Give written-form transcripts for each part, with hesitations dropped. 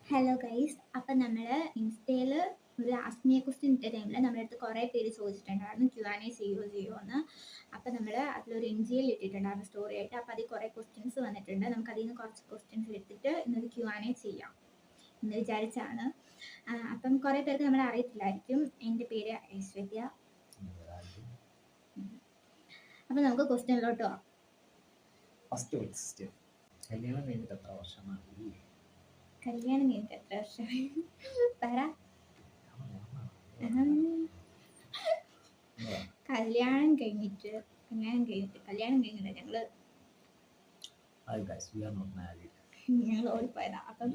Hello guys, അപ്പം നമ്മൾ ഇൻസ്റ്റയിൽ ഒരു ആസ്ക് മി എ ക്വസ്റ്റ്യൻ ഇട്ട ടൈമിൽ നമ്മുടെ അടുത്ത് കുറേ പേര് ചോദിച്ചിട്ടുണ്ടായിരുന്നു Q&A ചെയ്യുമോ എന്ന്. അപ്പം നമ്മൾ അതിലൊരു എൻജിഎൽ ഇട്ടിട്ടുണ്ടായിരുന്നു സ്റ്റോറി ആയിട്ട്. അപ്പം അതിൽ കുറേ ക്വസ്റ്റ്യൻസ് വന്നിട്ടുണ്ട്. നമുക്ക് അതിൽ നിന്ന് കുറച്ച് ക്വസ്റ്റ്യൻസ് എടുത്തിട്ട് ഇന്നൊരു Q&A ചെയ്യാം എന്ന് വിചാരിച്ചാണ്. അപ്പം കുറേ പേർക്ക് നമ്മളെ അറിയത്തില്ലായിരിക്കും. എൻ്റെ പേര് ഐശ്വര്യ. അപ്പം നമുക്ക് ക്വസ്റ്റ്യനിലോട്ട് പോവാം. ഫസ്റ്റ് ക്വസ്റ്റ്യൻ, കല്യാണം കഴിഞ്ഞിട്ട് എത്ര വർഷമായി? കല്യാണം കഴിഞ്ഞിട്ട് എത്ര വർഷമായി? പറ. കല്യാണം കഴിഞ്ഞിട്ട് ഞങ്ങള് ഓടിപ്പോയതാ. അപ്പം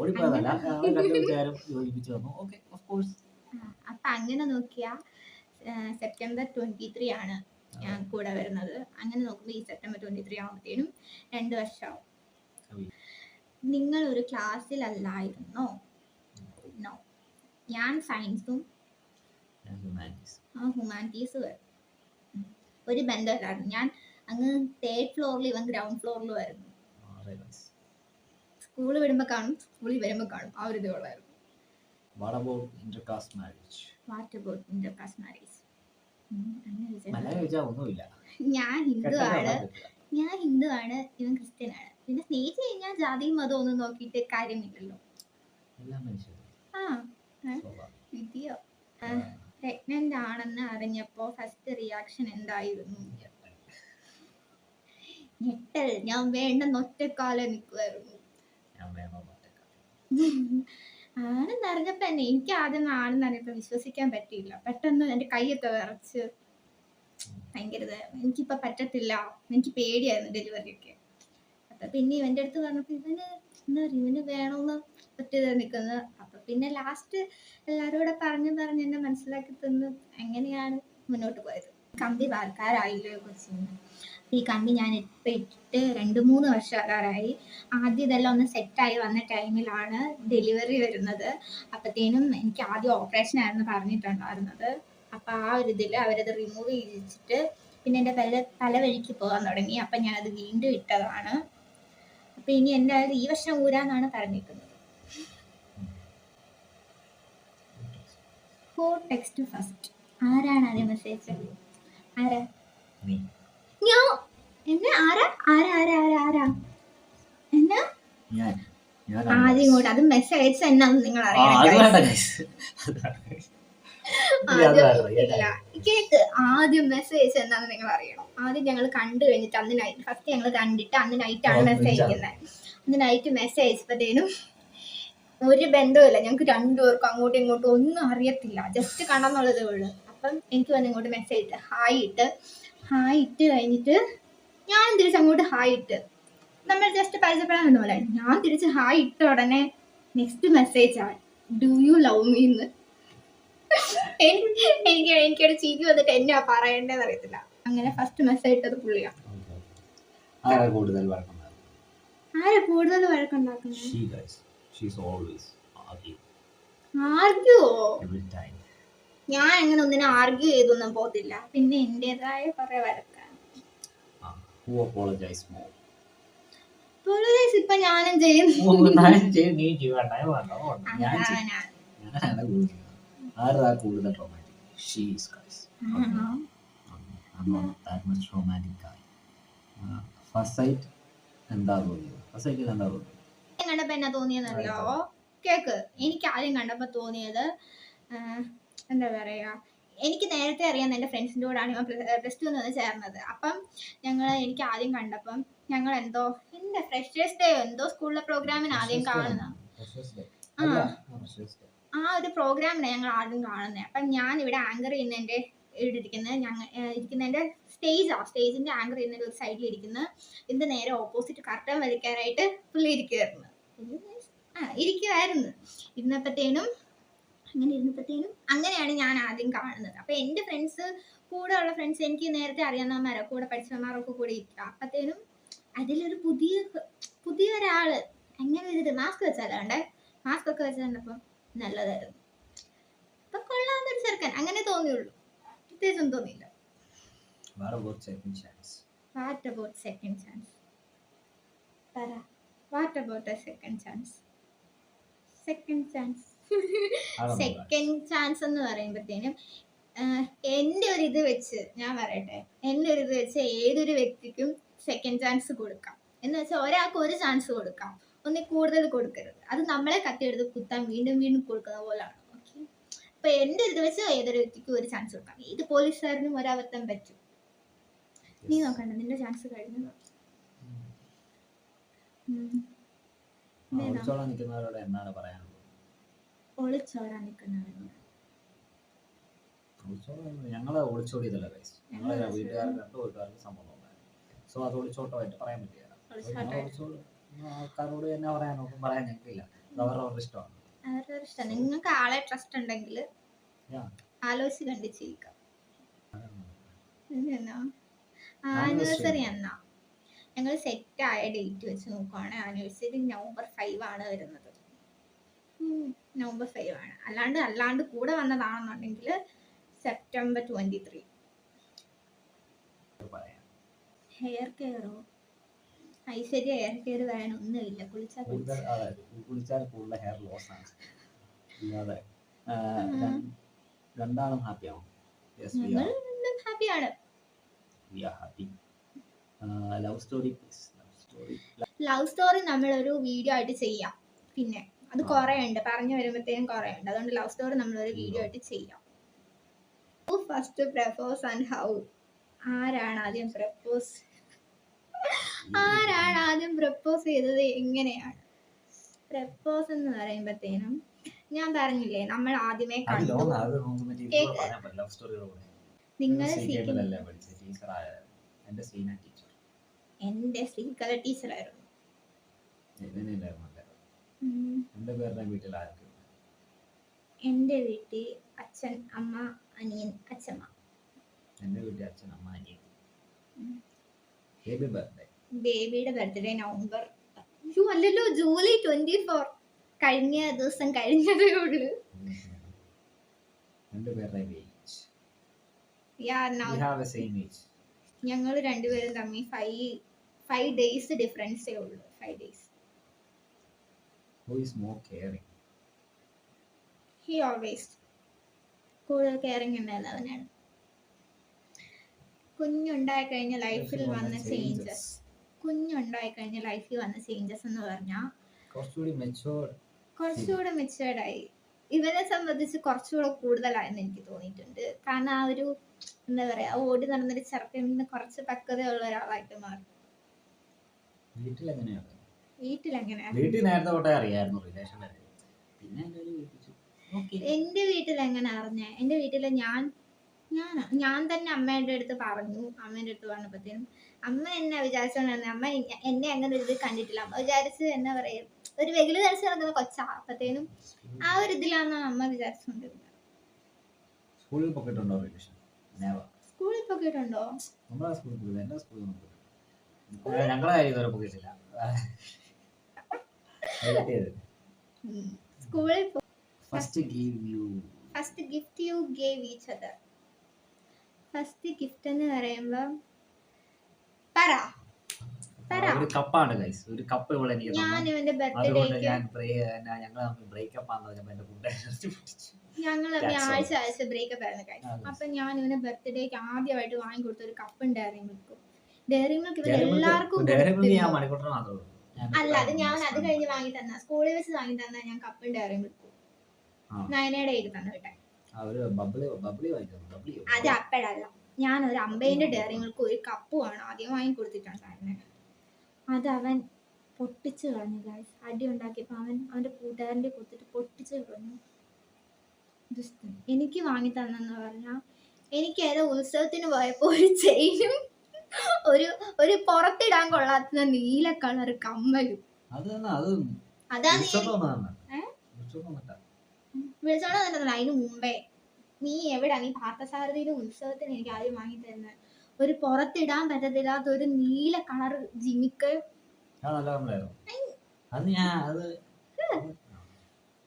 ഓടിപ്പോയതല്ല, രണ്ട് വീട്ടുകാരും യോജിപ്പിച്ചു തന്നു. Okay, of course. അപ്പൊ അങ്ങനെ നോക്കിയാ സെപ്റ്റംബർ 23 ആണ് ഞാൻ കൂടെ വരുന്നത്. അങ്ങനെ നോക്കുമ്പോൾ ഈ സെപ്റ്റംബർ 23 ആവുമ്പത്തേനും 2 വർഷമാവും. നിങ്ങൾ ഒരു ക്ലാസ്സിലല്ലായിരുന്നോ? നോ, ഞാൻ സയൻസും ഹ്യൂമാനിറ്റീസും ഒരു ബന്ധമില്ലായിരുന്നു. ഞാൻ അങ്ങ് 3rd ഫ്ലോറിൽ, ഇവൻ ഗ്രൗണ്ട് ഫ്ലോറിലും ആയിരുന്നു. സ്കൂളിൽ വിടുമ്പോൾ കാണും, സ്കൂളിൽ വരുമ്പോൾ കാണും, ആ ഒരു ഇതേ ഉള്ളായിരുന്നു. What about intercaste marriage? ഒന്നുമില്ല. ഞാൻ ഹിന്ദുവാണ്, ഇവൻ ക്രിസ്ത്യനാണ്. പിന്നെ സ്നേഹിച്ചു കഴിഞ്ഞാൽ ജാതിയും മതവും ഒന്നും നോക്കിയിട്ട് കാര്യമില്ലല്ലോ. വിധിയോ. പ്രഗ്നന്റ് ആണെന്ന് അറിഞ്ഞപ്പോ ഫസ്റ്റ് റിയാക്ഷൻ എന്തായിരുന്നു? ഞെട്ടൽ. ഞാൻ വേണ്ടെന്ന് ഒറ്റക്കാലം നിൽക്കുമായിരുന്നു. ആണെന്ന് അറിഞ്ഞപ്പോ തന്നെ എനിക്ക് ആദ്യം ആണെന്ന് അറിഞ്ഞപ്പോ വിശ്വസിക്കാൻ പറ്റിയില്ല. പെട്ടെന്ന് എന്റെ കൈയൊക്കെ വിറച്ച് ഭയങ്കര എനിക്കിപ്പോ പറ്റത്തില്ല, എനിക്ക് പേടിയായിരുന്നു ഡെലിവറി ഒക്കെ. അപ്പൊ പിന്നെ ഇവന്റെ അടുത്ത് പറഞ്ഞപ്പോ ഇവന് വേണമെന്ന് ഒറ്റ നിൽക്കുന്നത്. അപ്പൊ പിന്നെ ലാസ്റ്റ് എല്ലാരോടെ പറഞ്ഞ് എന്നെ മനസ്സിലാക്കി തന്ന് അങ്ങനെയാണ് മുന്നോട്ട് പോയത്. കമ്പി വാർക്കാരായില്ലോ കൊച്ചിന്. ഈ കമ്പി ഞാൻ ഇപ്പം ഇട്ടിട്ട് 2-3 വർഷം ആകാറായി. ആദ്യം ഇതെല്ലാം ഒന്ന് സെറ്റായി വന്ന ടൈമിലാണ് ഡെലിവറി വരുന്നത്. അപ്പത്തേനും എനിക്ക് ആദ്യം ഓപ്പറേഷൻ ആയിരുന്നു പറഞ്ഞിട്ടുണ്ടായിരുന്നത്. അപ്പം ആ ഒരു ഇതിൽ അവരത് റിമൂവ് ചെയ്യിച്ചിട്ട് പിന്നെ എൻ്റെ പല വഴിക്ക് പോകാൻ തുടങ്ങി. അപ്പം ഞാനത് വീണ്ടും ഇട്ടതാണ്. അപ്പം ഇനി എന്തായാലും ഈ വർഷം ഊരാന്നാണ് പറഞ്ഞിരിക്കുന്നത്. Who text first? ആരാണ് ആദ്യം മെസ്സേജ്? ആരാ? ഞാൻ എന്നെ ആരാ എന്നാ ആദ്യം ഇങ്ങോട്ട് അത് മെസ്സേജ് അയച്ച എന്നാന്ന് നിങ്ങൾ കേക്ക്. ആദ്യം മെസ്സേജ് എന്നാന്ന് നിങ്ങൾ അറിയണം. ആദ്യം ഞങ്ങൾ കണ്ടു കഴിഞ്ഞിട്ട് അന്ന് നൈറ്റ് ഫസ്റ്റ് ഞങ്ങൾ കണ്ടിട്ട് അന്ന് നൈറ്റാണ് മെസ്സേജ് അയക്കുന്നത്. അന്ന് നൈറ്റ് മെസ്സേജ് അയച്ചപ്പോഴത്തേനും ഒരു ബന്ധവുമില്ല, ഞങ്ങൾക്ക് രണ്ടുപേർക്കും അങ്ങോട്ടും ഇങ്ങോട്ടും ഒന്നും അറിയത്തില്ല, ജസ്റ്റ് കണ്ടെന്നുള്ളതേ ഉള്ളൂ. അപ്പം എനിക്ക് വന്ന് ഇങ്ങോട്ട് മെസ്സേജ് ഇട്ട് ഹായ് ഇട്ട് കഴിഞ്ഞിട്ട് ഞാൻ തിരിച്ച് അങ്ങോട്ട് ഹായ് ഇട്ട് നമ്മൾ ജസ്റ്റ് പരിചയപ്പെടാൻ പോലെ ഞാൻ തിരിച്ച് ഹായ് ഇട്ട ഉടനെ നെക്സ്റ്റ് മെസ്സേജ് ആണ് ഡു യു ലവ് മീ എന്ന്. എനിക്കൊരു ചിരി വന്നിട്ട് എന്നാ പറയണ്ടേന്ന് അറിയത്തില്ല. അങ്ങനെ ഫസ്റ്റ് മെസ്സേജ് ഇട്ടത് പുള്ളിയാണ്. ആരാ കൂടുതൽ വഴക്കുണ്ടാക്കുന്നത്? ഞാൻ അങ്ങനെ ഒന്നിനെ ആർഗ്യൂ ചെയ്തൊന്നും പോകത്തില്ല. പിന്നെ എന്റേതായ കുറെ വഴക്കാണ്. ഇപ്പൊ ഞാനും ചെയ്യുന്നു. കണ്ടപ്പോ എന്നാ തോന്നിയെന്നറിയാവോ? കേക്ക്. എനിക്ക് ആദ്യം കണ്ടപ്പോ തോന്നിയത് എന്താ പറയാ, എനിക്ക് നേരത്തെ അറിയാവുന്ന എൻ്റെ ഫ്രണ്ട്സിൻ്റെ കൂടാണ് ഇവൻ പ്ലസ് ടു നിന്ന് ചേർന്നത്. അപ്പം എനിക്ക് ആദ്യം കണ്ടപ്പം ഞങ്ങൾ എന്തോ എൻ്റെ ഫ്രഷേഴ്സ് ഡേ എന്തോ സ്കൂളിലെ പ്രോഗ്രാമിന് ആദ്യം കാണുന്നത്. ആ ഒരു പ്രോഗ്രാമിനാണ് ഞങ്ങൾ ആദ്യം കാണുന്നത്. അപ്പം ഞാൻ ഇവിടെ ആങ്കർ ചെയ്യുന്നതിൻ്റെ ഇരിക്കുന്നതിൻ്റെ സ്റ്റേജിന്റെ ആങ്കർ ചെയ്യുന്നതിൻ്റെ ഒരു സൈഡിൽ ഇരിക്കുന്ന ഇതിന്റെ നേരെ ഓപ്പോസിറ്റ് കർട്ടൻ വലിക്കാനായിട്ട് പുള്ളി ഇരിക്കുമായിരുന്നു. അങ്ങനെയാണ് ഞാൻ ആദ്യം കാണുന്നത്. അപ്പൊ എൻ്റെ കൂടെ ഉള്ള ഫ്രണ്ട്സ് എനിക്ക് നേരത്തെ അറിയാവുന്നവന്മാരോ കൂടെ പഠിച്ചവന്മാരൊക്കെ കൂടെ ഇരിക്കുക. അപ്പത്തേനും അതിലൊരു പുതിയ ഒരാള് അങ്ങനെ ഒരു മാസ്ക് വെച്ചാലേ മാസ്ക് ഒക്കെ വെച്ച് കണ്ടപ്പോ നല്ലതായിരുന്നു. അപ്പൊ കൊള്ളാവുന്നൊരു ചെറുക്കൻ അങ്ങനെ തോന്നിയുള്ളൂ, പ്രത്യേകിച്ചൊന്നും തോന്നിയില്ല. What about second chance? What about a second chance? Second chance. അതൊന്നും സെക്കൻഡ് ചാൻസ് എന്ന് പറയുമ്പോഴത്തേനും എൻ്റെ ഒരു ഇത് വെച്ച് ഞാൻ പറയട്ടെ, എൻ്റെ ഒരു ഇത് വെച്ച് ഏതൊരു വ്യക്തിക്കും സെക്കൻഡ് ചാൻസ് കൊടുക്കാം. എന്ന് വെച്ചാൽ ഒരാൾക്ക് ഒരു ചാൻസ് കൊടുക്കാം, ഒന്നിൽ കൂടുതൽ കൊടുക്കരുത്. അത് നമ്മളെ കത്തിയെടുത്ത് കുത്താൻ വീണ്ടും വീണ്ടും കൊടുക്കുന്ന പോലാണ്. ഓക്കെ, അപ്പൊ എൻ്റെ ഇത് വെച്ച് ഏതൊരു വ്യക്തിക്കും ഒരു ചാൻസ് കൊടുക്കാം. ഏത് പോലീസുകാരനും ഒരബദ്ധം പറ്റും. നീ നോക്കണ്ട, നിന്റെ ചാൻസ് കഴിഞ്ഞു. ഒളിച്ചോളാൻ നിൽക്കുന്നവരോട് എന്താണ് പറയാനുള്ളത്? ഒളിച്ചോടാൻ നിൽക്കുന്നവരോട് ഞങ്ങളെ ഒളിച്ചോടിയതല്ല ഗൈസ്, ഞങ്ങളെ വീട്ടുകാർക്ക് 2 വീട്ടുകാർക്ക് സംഭവം ഉണ്ടായിരുന്നു. സോ അത് ഒളിച്ചോട്ടമായിട്ട് പറയാൻ പറ്റില്ല. ആൾക്കാരോട് തന്നെ പറയാൻ ഞങ്ങൾക്കില്ല. അത് അവരവരുടെ ഇഷ്ടമാണ്. അവരുടെ ഇഷ്ടം. നിങ്ങൾക്ക് ആളെ ട്രസ്റ്റ് ഉണ്ടെങ്കിൽ ആലോചിച്ച് കണ്ട് ചെയ്യുക. ആനിവേഴ്സറി എന്നാ ഞങ്ങൾ സെറ്റ് ആയ ഡേറ്റ് വെച്ച് നോക്കുവാണെങ്കിൽ ആനിവേഴ്സറി November 5 ആണ് വരുന്നത്. November 5 ആണ്. അല്ലാണ്ട് കൂടെ വന്നതാണെന്നുണ്ടെങ്കിൽ September 23. ഹെയർ കെയറോ? ഐശ്വര്യ ഹെയർ കെയർ വേണമൊന്നുമില്ല. കുളിച്ചാൽ കൂടുതൽ ഹെയർ ലോസ് ആണ്. അല്ലാതെ രണ്ടാളും ഹാപ്പിയാവും. ഹാപ്പിയാണ്. ലവ് സ്റ്റോറി നമ്മളൊരു വീഡിയോ ആയിട്ട് ചെയ്യാം. പിന്നെ അത് കുറെ ഉണ്ട്, പറഞ്ഞു വരുമ്പോഴത്തേക്കും കുറെ ഉണ്ട്. അതുകൊണ്ട് ലവ് സ്റ്റോറി നമ്മളൊരു വീഡിയോ ആയിട്ട് ചെയ്യാം. First propose and how? ആരാണ് ആദ്യം പ്രപ്പോസ് ചെയ്തത്? എങ്ങനെയാണ് പ്രപ്പോസ് എന്ന് പറയുമ്പോഴത്തേനും ഞാൻ പറഞ്ഞില്ലേ, നമ്മൾ ആദ്യമേ കണ്ടു. നിങ്ങൾ എന്റെ ശ്രീകല ടീച്ചറായിരുന്നു. എന്റെ വീട്ടിൽ അച്ഛൻ, അമ്മ, അനിയൻ, അച്ഛമ്മ. ബേബിയുടെ ബർത്ത്ഡേ നവംബർ അല്ലല്ലോ, ജൂലൈ 24. കഴിഞ്ഞ ദിവസം കഴിഞ്ഞതേ ഉള്ളൂ. ഞങ്ങൾ രണ്ടുപേരും തമ്മിൽ 5 days ഡിഫറൻസേ ഉള്ളൂ. 5 days. Who is more caring? He always. കൂടുതൽ കെയറിങ് ഉണ്ടല്ല അവനാണ്. കുഞ്ഞുണ്ടായി കഴിഞ്ഞ ലൈഫിൽ വന്ന ചേഞ്ചസ് എന്ന് പറഞ്ഞാൽ കുറച്ചുകൂടി മെച്ചുവേർഡായി. ഇവനെ സംബന്ധിച്ച് കുറച്ചുകൂടെ കൂടുതലായെന്ന് എനിക്ക് തോന്നിയിട്ടുണ്ട്. കാരണം ആ ഒരു എന്താ പറയാ, ഓടി നടന്നൊരു ചെറുക്കനിൽ നിന്ന് കുറച്ച് പക്വതയുള്ള ഒരാളായിട്ട് മാറി. എന്റെ വീട്ടിൽ എങ്ങനെ അറിഞ്ഞേ? എന്റെ വീട്ടില് ഞാൻ തന്നെ അമ്മയുടെ അടുത്ത് പറഞ്ഞു. അമ്മേന്റെ അടുത്ത് പറഞ്ഞപ്പോഴത്തേനും അമ്മ എന്നെ വിചാരിച്ചോണ്ടിരുന്നത്, അമ്മ എന്നെ അങ്ങനെ ഒരു ഇത് കണ്ടിട്ടില്ല. അമ്മ വിചാരിച്ച് എന്നാ പറയാ, ഒരു വെകില് ധരിച്ച് നടക്കുന്ന കൊച്ചാ. അപ്പത്തേനും ആ ഒരു ഇതിലാണ് അമ്മ വിചാരിച്ചോണ്ടിരുന്നത്. സ്കൂളിൽ പോയിട്ടുണ്ടോ? സ്കൂളിൽ first gift U gave each other. First gift എന്ന് പറയുമ്പോ ഒരു കപ്പാണ് ഗൈസ്. ഒരു കപ്പ് ഇവിടെ എനിക്ക് തന്നു. ഞാൻ ഇവന്റെ ബർത്ത്ഡേക്ക് ഞങ്ങൾ ആഴ്ച ബ്രേക്കപ്പ് ആയിരുന്നു ഗൈസ്. അപ്പൊ ഞാൻ ഇവന് ബർത്ത്ഡേക്ക് ആദ്യമായിട്ട് വാങ്ങിക്കൊടുത്ത ഒരു കപ്പും ഡയറി മിൽക്കും. ഡയറി മിൽക്ക് ഇവന് എല്ലാവർക്കും അല്ല, അത് ഞാൻ അത് കഴിഞ്ഞ് വാങ്ങി തന്ന, സ്കൂളിൽ വെച്ച് വാങ്ങി തന്ന ഞാൻ കപ്പും ഡയറി മിൽക്കും നയനയുടെ എഴുതി തന്നു കേട്ടെ. അത് അപ്പോഴല്ല, ഞാൻ ഒരു 50 ഡയറി മിൽക്കും ഒരു കപ്പുമാണ് ആദ്യം വാങ്ങി കൊടുത്തിട്ടുണ്ടായിരുന്നത്. അത് അവൻ പൊട്ടിച്ചു കളഞ്ഞു ഗൈസ്. അടി ഉണ്ടാക്കിയപ്പോ അവന്റെ കൂട്ടുകാരന്റെ കൊടുത്തിട്ട് പൊട്ടിച്ചു കളഞ്ഞു. എനിക്ക് വാങ്ങി തന്നെന്ന് പറഞ്ഞാൽ, എനിക്ക് ഏതോ ഉത്സവത്തിന് പോയപ്പോ ഒരു ചെയിനും ഒരു പുറത്തിടാൻ കൊള്ളാത്ത നീല കളർ കമ്മലും. അതാണ് വിളിച്ചോണ്ട് അതിന് മുമ്പേ നീ എവിടാ, നീ പാർത്ഥസാരഥിയുടെ ഉത്സവത്തിന് എനിക്ക് ആദ്യം വാങ്ങി തരുന്നത് ഒരു പുറത്തിടാൻ പറ്റത്തില്ലാത്ത ഒരു നീല കളർ ജിമിക്ക്,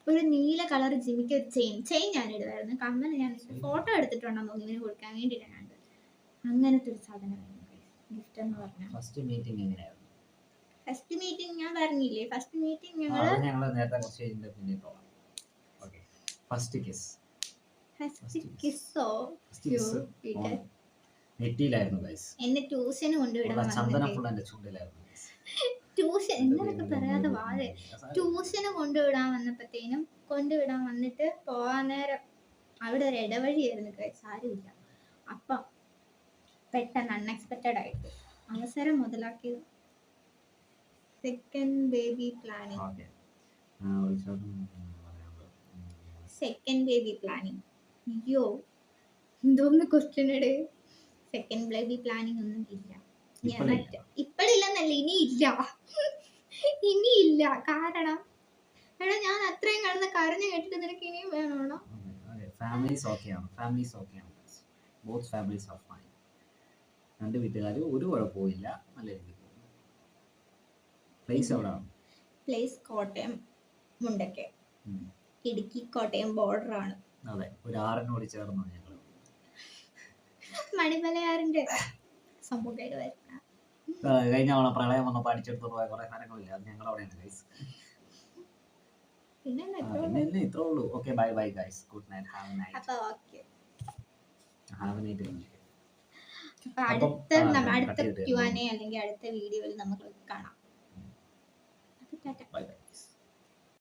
ഒരു നീല കളർ ജിമിക്ക്, ഒരു ചെയിൻ ഞാൻ ഇടുമായിരുന്നു. കമ്മൽ ഞാൻ ഫോട്ടോ എടുത്തിട്ടുണ്ടോ ഇങ്ങനെ കൊടുക്കാൻ വേണ്ടിയിട്ടാണ്. അങ്ങനത്തെ ഒരു സാധനമായിരുന്നു ഗിഫ്റ്റ് എന്ന് പറഞ്ഞാൽ. ഫസ്റ്റ് മീറ്റിംഗ് എങ്ങനെയായിരുന്നു? ഫസ്റ്റ് മീറ്റിംഗ് ഞാൻ പറഞ്ഞില്ലേ, ഫസ്റ്റ് മീറ്റിംഗ് ആ, ഞങ്ങള് അത് ഞങ്ങൾ നേരത്തെ കുറച്ച് കഴിഞ്ഞിട്ട് പിന്നീട്ടോളാം. Okay, first kiss. ഫസ്റ്റ് കിസ്സോ ഫസ്റ്റ് കിസ് നെറ്റിയിലായിരുന്നു ഗൈസ്. എന്നെ ട്യൂഷന് കൊണ്ടുവിടാൻ ചന്ദന വന്നിട്ടേ, ഫുൾ എൻ്റെ ചുണ്ടിലായിരുന്നു guys. ട്യൂഷൻ എൻ്റെ എന്നതൊക്കെ പേരിൽ പറയാതെ എന്നെ വാഴ. സാരമില്ല. ട്യൂഷന് കൊണ്ടുവിടാൻ വന്നിട്ട് പോവാൻ നേരം അവിടെ ഒരു ഇടവഴിയായിരുന്നു സാരമില്ല. അപ്പം പെട്ടെന്ന് അൺഎക്സ്പെക്റ്റഡ് ആയിട്ട് അവസരം മുതലാക്കിയത്. Second baby planning. ഓക്കെ, വിളിച്ചോട്ടും പറയാനുള്ളത്. Second baby planning. അയ്യോ, എന്തോന്ന് ക്വസ്റ്റ്യനട്. സെക്കൻഡ് ബേബി പ്ലാനിങ് ഒന്നും ഇല്ല. ഇപ്പോഴില്ല. ഇപ്പോഴില്ലെന്നല്ല, ഇനിയില്ല. ഇനിയില്ല. കാരണം എടാ, ഞാൻ അത്രയും കിടന്ന് കരഞ്ഞു കേട്ടിട്ട് നിനക്ക് ഇനിയും വേണോണോ? ഫാമിലീസ് ഓക്കെയാണ്, ഫാമിലീസ് ഓക്കെയാണ്. Both families R fine. രണ്ട് വീട്ടുകാർ ഒരു കുഴപ്പമില്ല, നല്ല രീതിയിൽ പോകുന്നു. പ്ലേസ് എവിടെയാണ്? പ്ലേസ് കോട്ടയം മുണ്ടക്കെ, ഉം. ഇടുക്കി കോട്ടയം ബോർഡറാണ്. അതെ, ഒരു ആറിനോട് ചേർന്നാണ് ഞങ്ങൾ. മണിമലയാറിന്റെ സംഭവം കേട് വരുന്ന കഴിഞ്ഞ തവണ പ്രളയം വന്നപ്പോൾ അടിച്ചെടുത്ത് പോയ കുറെ സാധനങ്ങളില്ല, അത് ഞങ്ങൾ അവിടെയാണ് ഗൈസ്. പിന്നെ പിന്നെ ഇത്രേ ഉള്ളൂ. Okay, bye bye guys, good night, have A night. അപ്പൊ ഓക്കെ, ഹാവ് എ നൈറ്റ്. അപ്പൊ അടുത്ത cut ചെയ്തിട്ട് Q&A അല്ലെങ്കിൽ അടുത്ത വീഡിയോയിൽ നമുക്ക് കാണാം. Bye bye.